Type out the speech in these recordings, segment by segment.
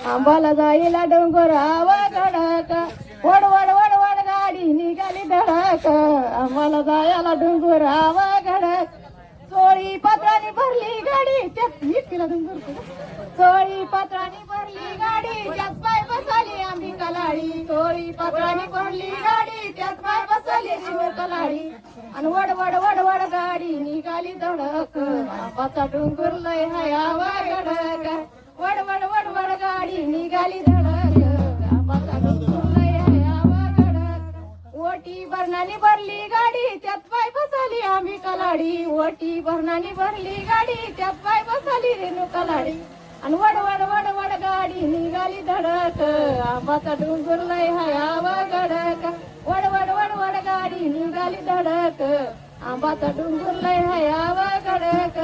आंबाला जायला डोंगरावा धडक वड वड वड वड गाडी निघाली धडक आम्हाला जायला डोंगरावा धडक चोळी पात्राने भरली गाडी त्यात इतकीला डोंगर चोळी पात्राने भरली गाडी त्यात पाय बसाली आम्ही कलाडी चोळी पात्राने भरली गाडी त्यात पाय बसाली आम्ही कलाडी आणि वड वड वड वड गाडी निघाली धडक आंबाचा डोंगर लय हयावा धडक वड वड वड वड गाडी निघाली धडक आंबाचा डोंगर लय हयावा धडक ओटी भरणाने भरली गाडी त्यात पाय बसाली आम्ही कलाडी ओटी भरणाने भरली गाडी त्यात पाय बसाली रेणू कलाडी आणि वड वड वड वड गाडी निघाली धडक आंबाचा डोंगर लय हयावा धडक वड वड वड वड गाडी निघाली धडक आंबाचा डोंगर लय हयावा धडक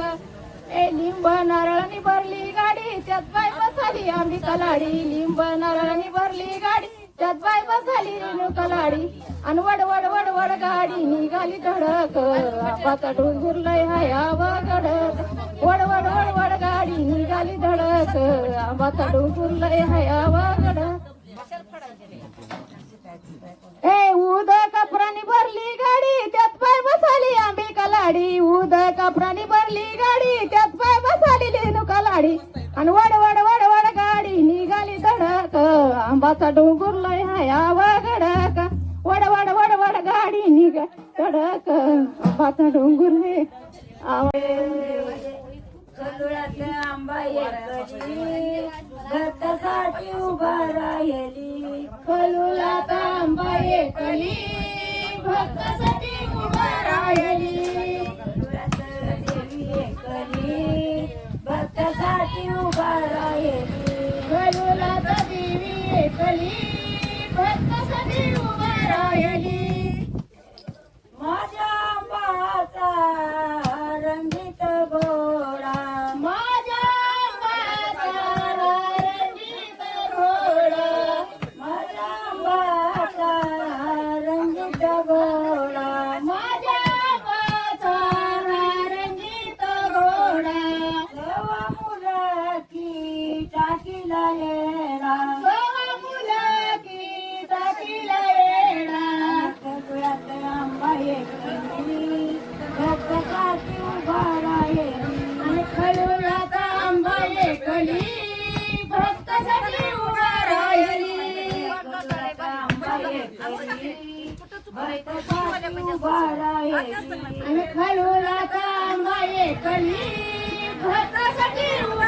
ए लिंब नारळाने भरली गाडी त्यात पाय बसाली आम्ही कलाडी लिंब नारळाने भरली गाडी त्यात पाय बसाली रेणू कलाडी आणि वड वड वड वड गाडी निघाली धडक आंबाचा डोंगर लय हयावा धडक वड वड वड वड गाडी निघाली धडक आंबाचा डोंगर लय हयावा धडक ए उद कपराने भरली गाडी त्यात पाय बसाली आंबी कलाडी उद कपराने भरली गाडी त्यात पाय बसाली लेनू कलाडी आणि वड वड वड वड गाडी निघाली धडक आंबाचा डोंगर लय हयावा धडक वड वड वड वड गाडी निघा धडक आंबाचा डोंगर लय आंबा एकली भक्तासाठी उभा राहिली कलुलात आंबा एकली भक्तासाठी उभा राहिली देवी एकली भक्तासाठी उभा राहिली कलुलात देवी एकली भक्तासाठी उभा राहिली माझ्या आंबाचा रंगीत घोडा माझ्या आंबाचा रंगीत घोडा माझ्या आंबाचा रंगीत घोडा माझ्या आंबाचा रंगीत घोडा सवा मुलं की टाकीला येडा सवा मुलं की टाकीला येडा सगळ्यात आंबा एकली भक्तासाठी उभा राहिली आणि खलुलात आंबा एकली भक्तासाठी उभा राहिली आंबा एकली भक्तासाठी उभा राहिली आणि खलुलात आंबा एकली भक्तासाठी उभा